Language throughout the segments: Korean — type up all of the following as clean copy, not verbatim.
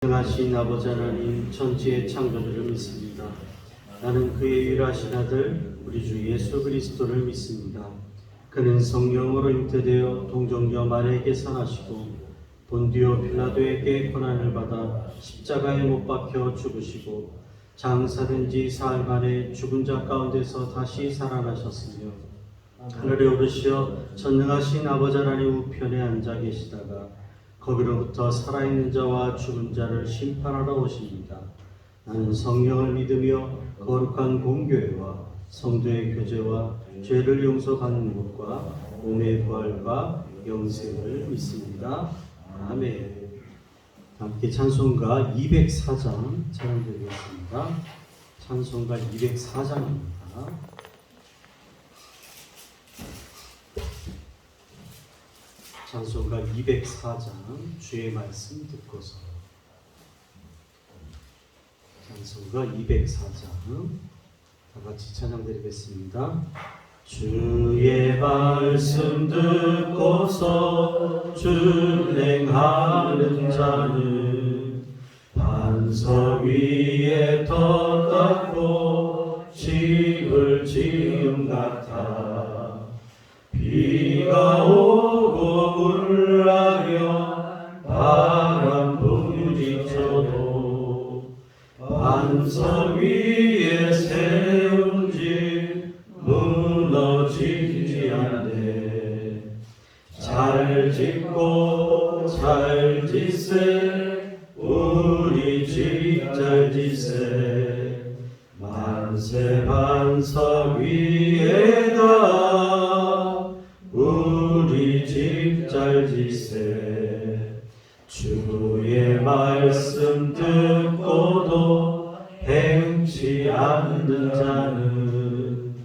전능하신 아버지 하나님, 천지의 창조주를 믿습니다. 나는 그의 유일하신 아들 우리 주 예수 그리스도를 믿습니다. 그는 성령으로 잉태되어 동정녀 마리아에게서 나시고 본디오 빌라도에게 고난을 받아 십자가에 못 박혀 죽으시고 장사된 지 사흘 만에 죽은 자 가운데서 다시 살아나셨으며 하늘에 오르시어 전능하신 아버지 하나님 우편에 앉아 계시다가 거기로부터 살아있는 자와 죽은 자를 심판하러 오십니다. 나는 성령을 믿으며 거룩한 공교회와 성도의 교제와 죄를 용서받는 것과 몸의 부활과 영생을 믿습니다. 아멘. 함께 찬송가 204장 찬양드리겠습니다. 찬송가 204장입니다. 찬송가 204장 주의 말씀 듣고서. 찬송가 204장 다같이 찬양드리겠습니다. 주의 말씀 듣고서 준행하는 자는 반석 위에 덧닿고 집을 지은 같아. 비가 오고 물나며 바람 부딪혀도 반석 위에 세운 집 무너지지 않네. 잘 짓고 잘 짓세 우리 집 잘 짓세. 만세 반석 위에다 우리 집 잘 짓세. 주의 말씀 듣고도 행치 않는 자는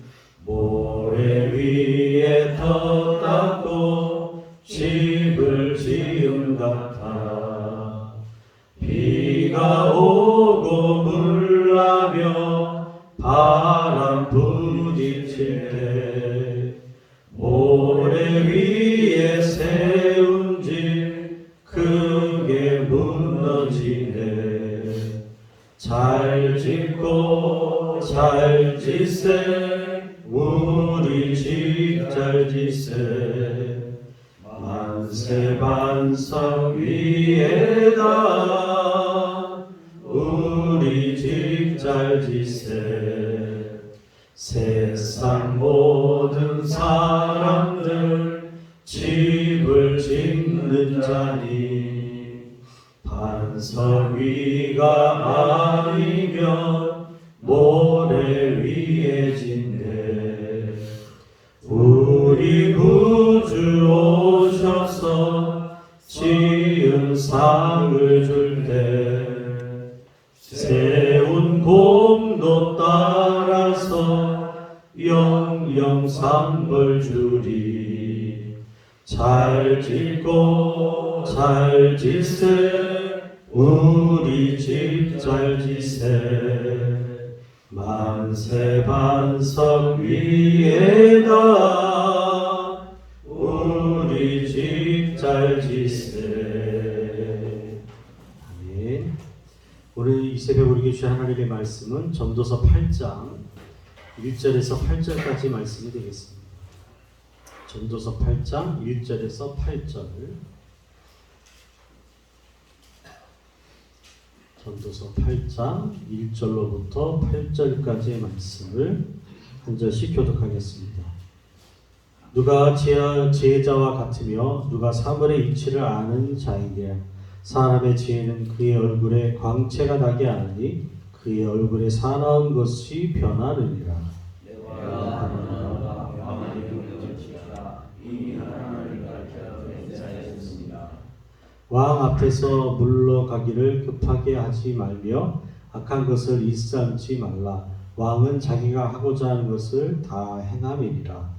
모래 위에 덧닿고 집을 지은 같아. 비가 오고 물나며 바람 부딪힐 때 모래 위에 세운 집 크게 무너지네. 잘 짓고 잘 짓세 우리 집 잘 짓세. 만세 반석 위에다 우리 집 잘 짓세. 세상 모든 사람들 집을 짓는 자니 반석 위가 아니면 모래 위에 짓네. 우리 구주 오셔서 지은 상을 줄 때 세운 공도 따라서 영영 상벌 주리. 잘 짓고 잘 짓세 우리 집 잘 짓세. 만세 반석 위에다 우리 집 잘 짓세. 아멘. 오늘 이 새벽 우리에게 주신 하나님의 말씀은 전도서 8장 1절에서 8절까지 말씀이 되겠습니다. 전도서 8장 1절에서 8절. 전도서 8장 1절로부터 8절까지의 말씀을 한 절씩 교독하겠습니다. 누가 지혜자와 같으며 누가 사물의 이치를 아는 자이냐. 사람의 지혜는 그의 얼굴에 광채가 나게 하느니 그의 얼굴에 사나운 것이 변하느니라. 왕 앞에서 물러가기를 급하게 하지 말며 악한 것을 일삼지 말라. 왕은 자기가 하고자 하는 것을 다 행함이니라.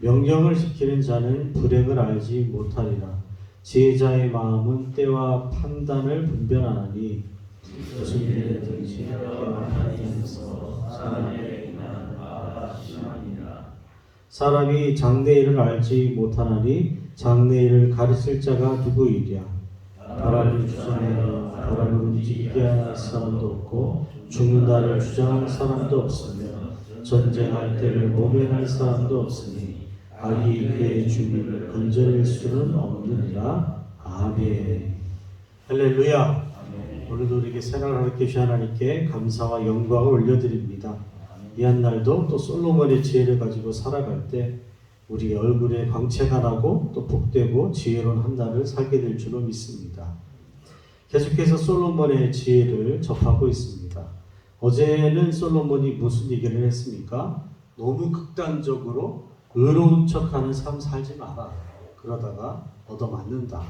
명령을 지키는 자는 불행을 알지 못하리라. 지혜자의 마음은 때와 판단을 분별하나니 무슨 일이든지 때와 판단에서 사람에게 행하는 바가 심하니라. 사람이 장래일을 알지 못하나니 장래일을 가르칠 자가 누구이랴. 바람을 주장하여 바람을 움직이게 할 사람도 없고 죽는다를 주장할 사람도 없으며 전쟁할 때를 모면할 사람도 없으니 악이 그의 주민을 건져낼 수는 없느니라. 아멘. 할렐루야. 오늘도 우리에게 생활하게 주신 하나님께 감사와 영광을 올려드립니다. 이 한 날도 또 솔로몬의 지혜를 가지고 살아갈 때 우리 얼굴에 광채가 나고 또 복되고 지혜로운 한 날을 살게 될 줄로 믿습니다. 계속해서 솔로몬의 지혜를 접하고 있습니다. 어제는 솔로몬이 무슨 얘기를 했습니까? 너무 극단적으로 의로운 척하는 삶 살지 마라. 그러다가 얻어맞는다.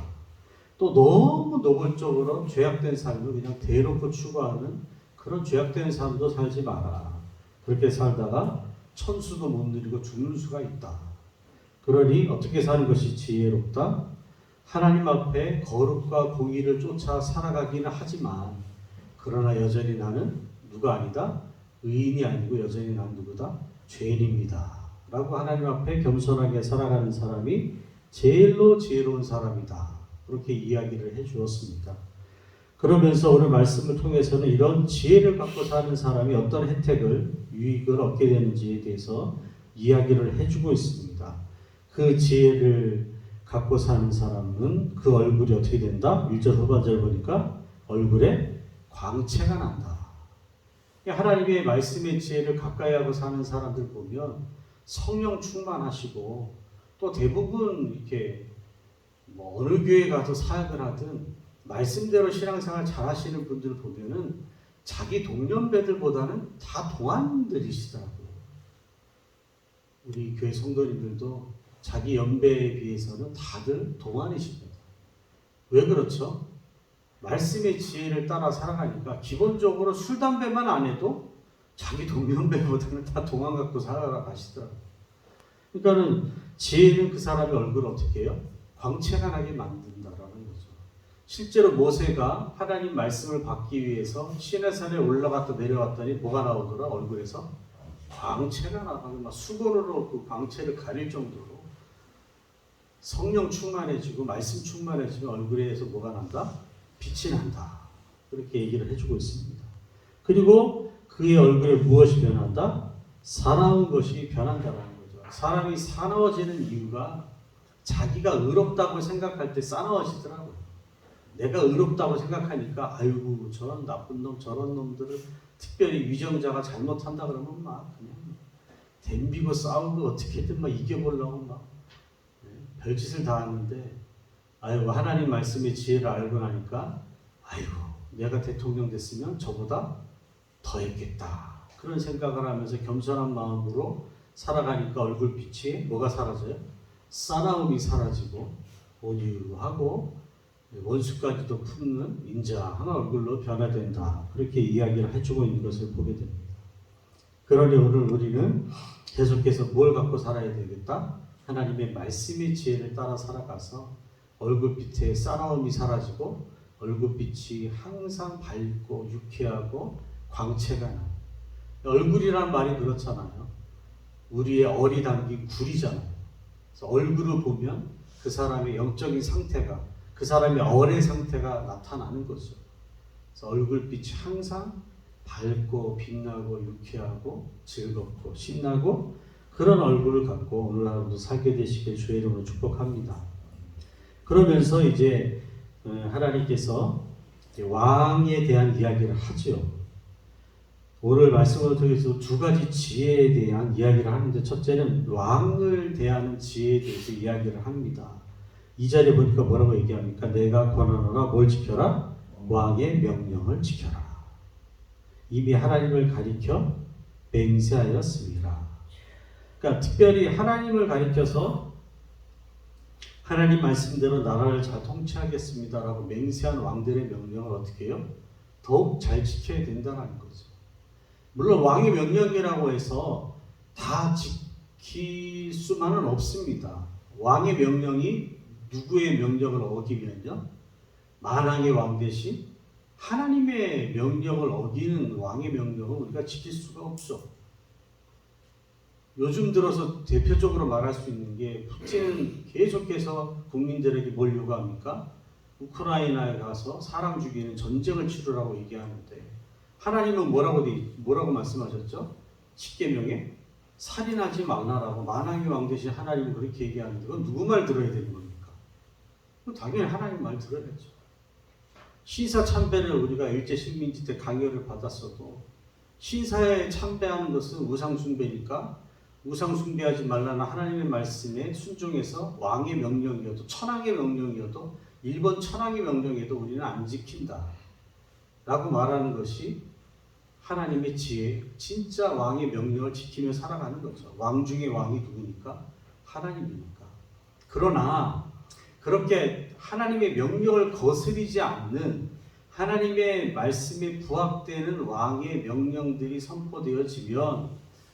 또 너무 노골적으로 죄악된 삶을 그냥 대놓고 추구하는 그런 죄악된 삶도 살지 마라. 그렇게 살다가 천수도 못 누리고 죽는 수가 있다. 그러니 어떻게 사는 것이 지혜롭다? 하나님 앞에 거룩과 공의를 쫓아 살아가기는 하지만 그러나 여전히 나는 누가 아니다? 의인이 아니고 여전히 난 누구다? 죄인입니다. 라고 하나님 앞에 겸손하게 살아가는 사람이 제일로 지혜로운 사람이다. 그렇게 이야기를 해 주었습니다. 그러면서 오늘 말씀을 통해서는 이런 지혜를 갖고 사는 사람이 어떤 혜택을, 유익을 얻게 되는지에 대해서 이야기를 해주고 있습니다. 그 지혜를 갖고 사는 사람은 그 얼굴이 어떻게 된다? 1절 후반절 보니까 얼굴에 광채가 난다. 하나님의 말씀의 지혜를 가까이 하고 사는 사람들 보면 성령 충만하시고 또 대부분 이렇게 어느 교회 가서 사역을 하든 말씀대로 신앙생활 잘 하시는 분들 보면은 자기 동년배들보다는 다 동안들이시더라고요. 우리 교회 성도님들도 자기 연배에 비해서는 다들 동안이십니다. 왜 그렇죠? 말씀의 지혜를 따라 살아가니까 기본적으로 술, 담배만 안 해도 자기 동년배보다는 다 동안 갖고 살아가시더라고요. 그러니까는 지혜는 그 사람의 얼굴을 어떻게 해요? 광채가 나게 만든다라는 거죠. 실제로 모세가 하나님 말씀을 받기 위해서 시내산에 올라갔다 내려왔더니 뭐가 나오더라? 얼굴에서 광채가 나가고 막 수건으로 그 광채를 가릴 정도로 성령 충만해지고 말씀 충만해지면 얼굴에서 뭐가 난다? 빛이 난다. 그렇게 얘기를 해주고 있습니다. 그리고 그의 얼굴에 무엇이 변한다? 사나운 것이 변한다라는 거죠. 사람이 사나워지는 이유가 자기가 의롭다고 생각할 때 싸나워지더라고요. 내가 의롭다고 생각하니까 아이고 저런 나쁜 놈 저런 놈들은 특별히 위정자가 잘못한다 그러면 막 그냥 덤비고 싸우고 어떻게든 막 이겨보려고 막 별짓을 다 하는데 아이고 하나님 말씀의 지혜를 알고 나니까 아이고 내가 대통령 됐으면 저보다 더 했겠다. 그런 생각을 하면서 겸손한 마음으로 살아가니까 얼굴빛이 뭐가 사라져요? 싸나움이 사라지고 온유하고 원수까지도 품는 인자한 얼굴로 변화된다. 그렇게 이야기를 해주고 있는 것을 보게 됩니다. 그러니 오늘 우리는 계속해서 뭘 갖고 살아야 되겠다? 하나님의 말씀의 지혜를 따라 살아가서 얼굴빛에 싸나움이 사라지고 얼굴빛이 항상 밝고 유쾌하고 광채가 나요. 얼굴이란 말이 그렇잖아요. 우리의 얼이 담긴 굴이잖아요. 그래서 얼굴을 보면 그 사람의 영적인 상태가 그 사람의 얼의 상태가 나타나는 거죠. 그래서 얼굴빛이 항상 밝고 빛나고 유쾌하고 즐겁고 신나고 그런 얼굴을 갖고 오늘 하루도 살게 되시길 주의 이름으로 축복합니다. 그러면서 이제 하나님께서 왕에 대한 이야기를 하죠. 오늘 말씀을 통해서 두 가지 지혜에 대한 이야기를 하는데 첫째는 왕을 대하는 지혜에 대해서 이야기를 합니다. 이 자리에 보니까 뭐라고 얘기합니까? 내가 권하노라 뭘 지켜라? 왕의 명령을 지켜라. 이미 하나님을 가리켜 맹세하였습니다. 그러니까 특별히 하나님을 가리켜서 하나님 말씀대로 나라를 잘 통치하겠습니다라고 맹세한 왕들의 명령을 어떻게 해요? 더욱 잘 지켜야 된다는 거죠. 물론 왕의 명령이라고 해서 다 지킬 수만은 없습니다. 왕의 명령이 누구의 명령을 어기면요? 만왕의 왕 대신 하나님의 명령을 어기는 왕의 명령을 우리가 지킬 수가 없죠. 요즘 들어서 대표적으로 말할 수 있는 게 푸틴은 계속해서 국민들에게 뭘 요구합니까? 우크라이나에 가서 사람 죽이는 전쟁을 치르라고 얘기하는데 하나님은 뭐라고 말씀하셨죠? 십계명에 살인하지 말라라고 만왕의 왕 대신 하나님은 그렇게 얘기하는데 그건 누구 말 들어야 되는 겁니까? 그럼 당연히 하나님 말 들어야죠. 신사 참배를 우리가 일제 식민지 때 강요를 받았어도 신사에 참배하는 것은 우상 숭배니까 우상 숭배하지 말라는 하나님의 말씀에 순종해서 왕의 명령이어도 천황의 명령이어도 일본 천황의 명령에도 우리는 안 지킨다 라고 말하는 것이 하나님의 지혜, 진짜 왕의 명령을 지키며 살아가는 거죠. 왕 중에 왕이 누구니까? 하나님이니까. 그러나 그렇게 하나님의 명령을 거스르지 않는 하나님의 말씀에 부합되는 왕의 명령들이 선포되어지면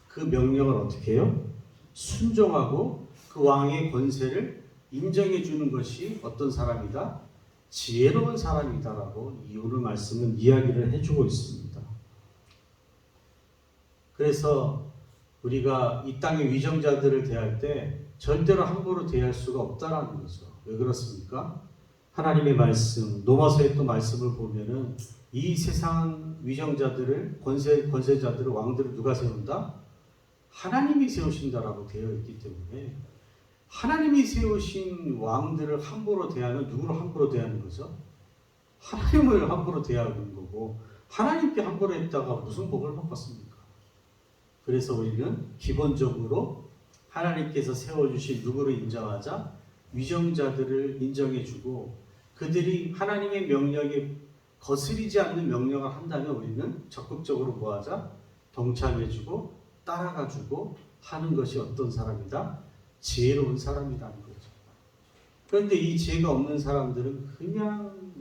그 명령을 어떻게 해요? 순종하고 그 왕의 권세를 인정해 주는 것이 어떤 사람이다? 지혜로운 사람이다라고 이 오늘 말씀은 이야기를 해주고 있습니다. 그래서 우리가 이 땅의 위정자들을 대할 때 절대로 함부로 대할 수가 없다라는 거죠. 왜 그렇습니까? 하나님의 말씀, 로마서의 또 말씀을 보면은 이 세상 위정자들을 권세자들을 왕들을 누가 세운다? 하나님이 세우신다라고 되어 있기 때문에 하나님이 세우신 왕들을 함부로 대하면 누구를 함부로 대하는 거죠? 하나님을 함부로 대하는 거고 하나님께 함부로 했다가 무슨 복을 받겠습니까? 그래서 우리는 기본적으로 하나님께서 세워주신 누구를 인정하자? 위정자들을 인정해주고 그들이 하나님의 명령에 거스리지 않는 명령을 한다면 우리는 적극적으로 뭐하자? 동참해주고 따라가주고 하는 것이 어떤 사람이다? 지혜로운 사람이라는 거죠. 그런데 이 지혜가 없는 사람들은 그냥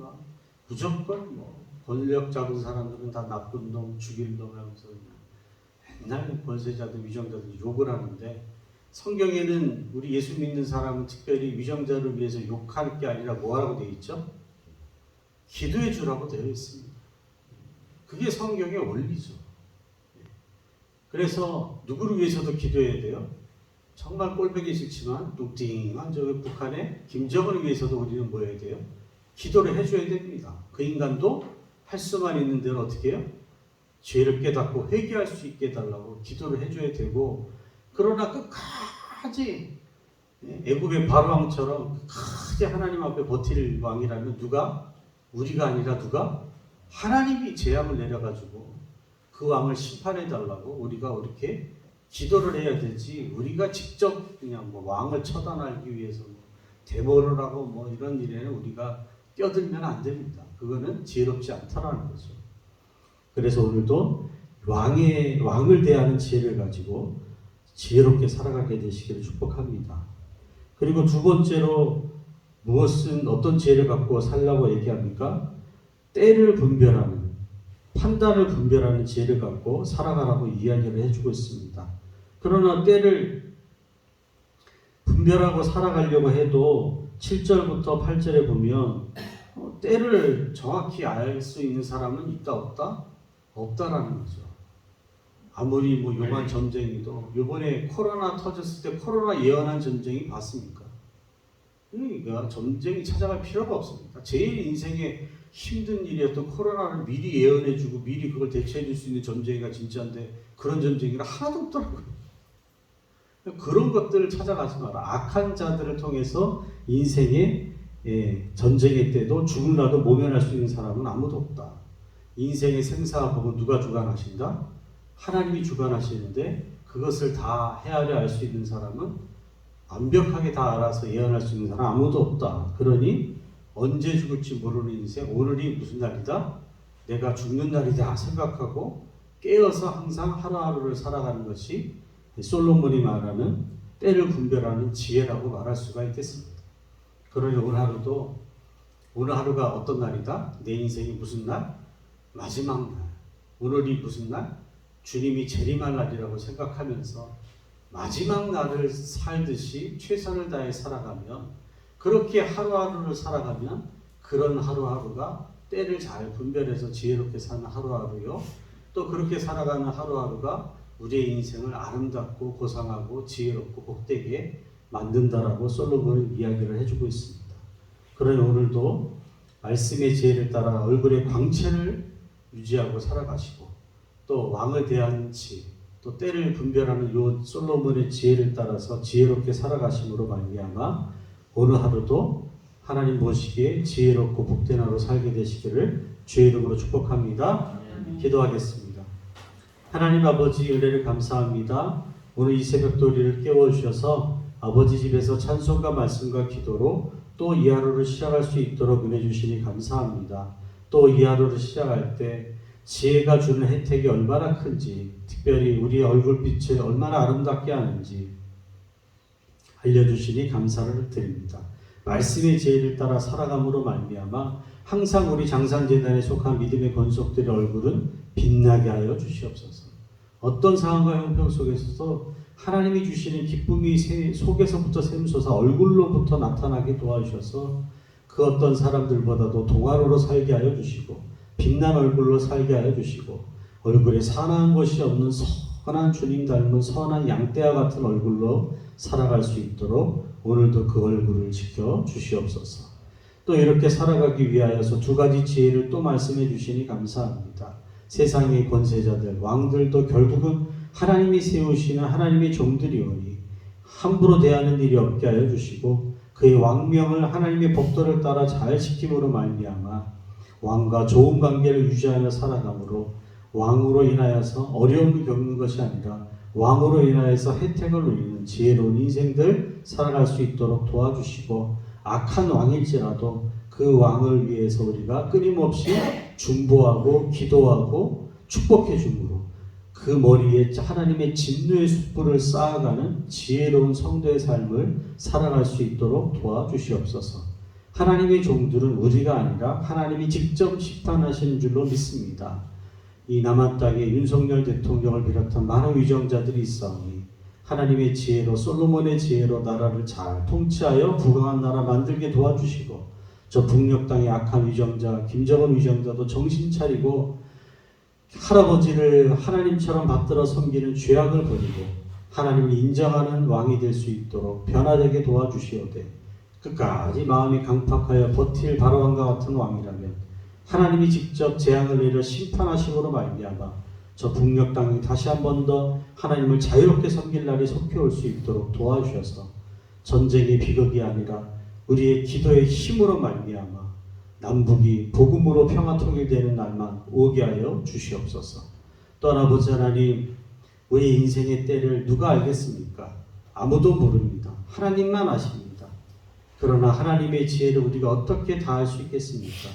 무조건 권력 잡은 사람들은 다 나쁜 놈, 죽일 놈 하면서 맨날 권세자들, 위정자들 욕을 하는데 성경에는 우리 예수 믿는 사람은 특별히 위정자를 위해서 욕할 게 아니라 뭐라고 되어 있죠? 기도해 주라고 되어 있습니다. 그게 성경의 원리죠. 그래서 누구를 위해서도 기도해야 돼요? 정말 꼴보기 싫지만 뚱띵한 저 북한의 김정은을 위해서도 우리는 뭐 해야 돼요? 기도를 해줘야 됩니다. 그 인간도 할 수만 있는 대로 어떻게 해요? 죄를 깨닫고 회개할 수 있게 해달라고 기도를 해줘야 되고 그러나 끝까지 애굽의 바로왕처럼 끝까지 하나님 앞에 버틸 왕이라면 누가? 우리가 아니라 누가? 하나님이 재앙을 내려가지고 그 왕을 심판해달라고 우리가 이렇게 기도를 해야 되지 우리가 직접 그냥 왕을 처단하기 위해서 데모를 하고 이런 일에는 우리가 끼어들면 안 됩니다. 그거는 지혜롭지 않다라는 거죠. 그래서 오늘도 왕을 대하는 지혜를 가지고 지혜롭게 살아가게 되시기를 축복합니다. 그리고 두 번째로 어떤 지혜를 갖고 살라고 얘기합니까? 때를 분별하는, 판단을 분별하는 지혜를 갖고 살아가라고 이야기를 해주고 있습니다. 그러나 때를 분별하고 살아가려고 해도 7절부터 8절에 보면 때를 정확히 알 수 있는 사람은 있다 없다? 없다라는 거죠. 아무리 요만 전쟁이도 요번에 코로나 터졌을 때 코로나 예언한 전쟁이 봤습니까? 그러니까 전쟁이 찾아갈 필요가 없습니다. 제일 인생에 힘든 일이었던 코로나를 미리 예언해주고 미리 그걸 대처해줄 수 있는 전쟁이가 진짜인데 그런 전쟁이가 하나도 없더라고요. 그런 것들을 찾아가지 마라. 악한 자들을 통해서 인생의 전쟁의 때도 죽을라도 모면할 수 있는 사람은 아무도 없다. 인생의 생사복은 누가 주관하신다? 하나님이 주관하시는데 그것을 다 헤아려 알 수 있는 사람은 완벽하게 다 알아서 예언할 수 있는 사람 아무도 없다. 그러니 언제 죽을지 모르는 인생, 오늘이 무슨 날이다? 내가 죽는 날이다 생각하고 깨어서 항상 하루하루를 살아가는 것이 솔로몬이 말하는 때를 분별하는 지혜라고 말할 수가 있겠습니다. 그러니 오늘 하루가 어떤 날이다? 내 인생이 무슨 날? 마지막 날. 오늘이 무슨 날? 주님이 재림할 날이라고 생각하면서 마지막 날을 살듯이 최선을 다해 살아가면 그렇게 하루하루를 살아가면 그런 하루하루가 때를 잘 분별해서 지혜롭게 사는 하루하루요. 또 그렇게 살아가는 하루하루가 우리의 인생을 아름답고 고상하고 지혜롭고 복되게 만든다라고 솔로몬은 이야기를 해주고 있습니다. 그러니 오늘도 말씀의 지혜를 따라 얼굴의 광채를 유지하고 살아가시고 또 왕을 대하는 지, 또 때를 분별하는 이 솔로몬의 지혜를 따라서 지혜롭게 살아가심으로 말미암아 오늘 하루도 하나님 보시기에 지혜롭고 복된 하루 살게 되시기를 주의 이름으로 축복합니다. 기도하겠습니다. 하나님 아버지 은혜를 감사합니다. 오늘 이 새벽도 우리를 깨워주셔서 아버지 집에서 찬송과 말씀과 기도로 또 이 하루를 시작할 수 있도록 은혜 주시니 감사합니다. 또 이 하루를 시작할 때 지혜가 주는 혜택이 얼마나 큰지, 특별히 우리의 얼굴빛을 얼마나 아름답게 하는지 알려주시니 감사를 드립니다. 말씀의 지혜를 따라 살아감으로 말미암아 항상 우리 장산재단에 속한 믿음의 권속들의 얼굴은 빛나게 하여 주시옵소서. 어떤 상황과 형편 속에서도 하나님이 주시는 기쁨이 속에서부터 샘솟아 얼굴로부터 나타나게 도와주셔서 그 어떤 사람들보다도 동화로로 살게 하여 주시고 빛난 얼굴로 살게 하여 주시고 얼굴에 사나운 것이 없는 선한 주님 닮은 선한 양떼와 같은 얼굴로 살아갈 수 있도록 오늘도 그 얼굴을 지켜 주시옵소서. 또 이렇게 살아가기 위하여서 두 가지 지혜를 또 말씀해 주시니 감사합니다. 세상의 권세자들, 왕들도 결국은 하나님이 세우시는 하나님의 종들이오니 함부로 대하는 일이 없게 하여 주시고 그의 왕명을 하나님의 법도를 따라 잘 지킴으로 말미암아 왕과 좋은 관계를 유지하며 살아가므로 왕으로 인하여서 어려움을 겪는 것이 아니라 왕으로 인하여서 혜택을 누리는 지혜로운 인생들 살아갈 수 있도록 도와주시고 악한 왕일지라도 그 왕을 위해서 우리가 끊임없이 중보하고 기도하고 축복해 주므로 그 머리에 하나님의 진노의 숯불을 쌓아가는 지혜로운 성도의 삶을 살아갈 수 있도록 도와주시옵소서. 하나님의 종들은 우리가 아니라 하나님이 직접 심판하시는 줄로 믿습니다. 이 남한 땅에 윤석열 대통령을 비롯한 많은 위정자들이 있사오니 하나님의 지혜로 솔로몬의 지혜로 나라를 잘 통치하여 부강한 나라 만들게 도와주시고 저 북녘 땅의 악한 위정자 김정은 위정자도 정신 차리고 할아버지를 하나님처럼 받들어 섬기는 죄악을 버리고 하나님을 인정하는 왕이 될 수 있도록 변화되게 도와주시오되 끝까지 마음이 강팍하여 버틸 바로왕과 같은 왕이라면 하나님이 직접 재앙을 내려 심판하심으로 말미암아 저 북녘 땅이 다시 한 번 더 하나님을 자유롭게 섬길 날이 속히 올 수 있도록 도와주셔서 전쟁의 비극이 아니라 우리의 기도의 힘으로 말미암아 남북이 복음으로 평화 통일되는 날만 오게 하여 주시옵소서. 또한 아버지 하나님, 우리 인생의 때를 누가 알겠습니까? 아무도 모릅니다. 하나님만 아십니다. 그러나 하나님의 지혜를 우리가 어떻게 다할 수 있겠습니까?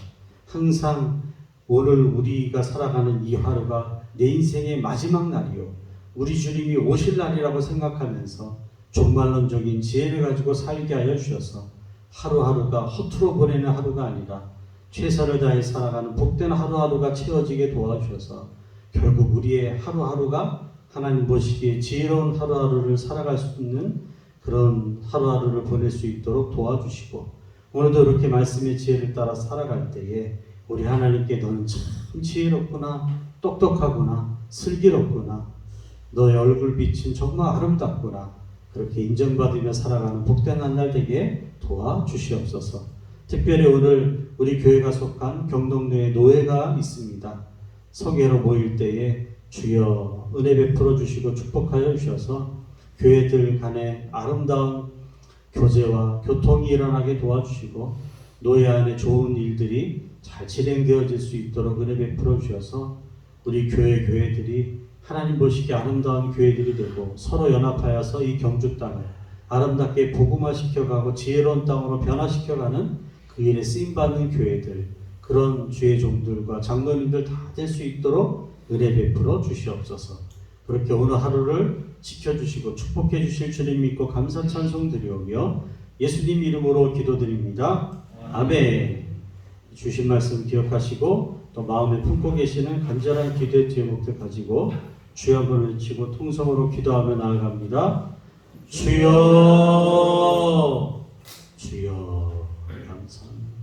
항상 오늘 우리가 살아가는 이 하루가 내 인생의 마지막 날이요 우리 주님이 오실 날이라고 생각하면서 종말론적인 지혜를 가지고 살게 하여 주셔서 하루하루가 허투루 보내는 하루가 아니라 최선을 다해 살아가는 복된 하루하루가 채워지게 도와주셔서 결국 우리의 하루하루가 하나님 보시기에 지혜로운 하루하루를 살아갈 수 있는 그런 하루하루를 보낼 수 있도록 도와주시고 오늘도 이렇게 말씀의 지혜를 따라 살아갈 때에 우리 하나님께 너는 참 지혜롭구나, 똑똑하구나, 슬기롭구나, 너의 얼굴빛은 정말 아름답구나 그렇게 인정받으며 살아가는 복된 한 날 되게 도와주시옵소서. 특별히 오늘 우리 교회가 속한 경동로에 노회가 있습니다. 성회로 모일 때에 주여 은혜 베풀어 주시고 축복하여 주셔서 교회들 간에 아름다운 교제와 교통이 일어나게 도와주시고 노회 안에 좋은 일들이 잘 진행되어질 수 있도록 은혜 베풀어 주셔서 우리 교회들이 하나님 보시기에 아름다운 교회들이 되고 서로 연합하여서 이 경주 땅을 아름답게 복음화시켜가고 지혜로운 땅으로 변화시켜가는 그 일에 쓰임받는 교회들 그런 주의 종들과 장로님들 다 될 수 있도록 은혜 베풀어 주시옵소서. 그렇게 오늘 하루를 지켜주시고 축복해 주실 주님 믿고 감사 찬송 드리오며 예수님 이름으로 기도드립니다. 아멘. 주신 말씀 기억하시고 또 마음에 품고 계시는 간절한 기도의 제목들 가지고 주여 한번 외치고 통성으로 기도하며 나아갑니다. 주여 주여 감사합니다.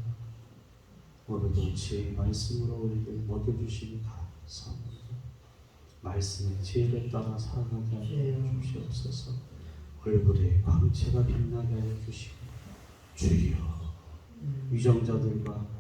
오늘도 제 말씀으로 우리를 먹여주시니 감사합니다. 말씀의 지혜를 따라 살아가게 하여 주시옵소서. 얼굴에 광채가 빛나게 하여 주시고 주여 위정자들과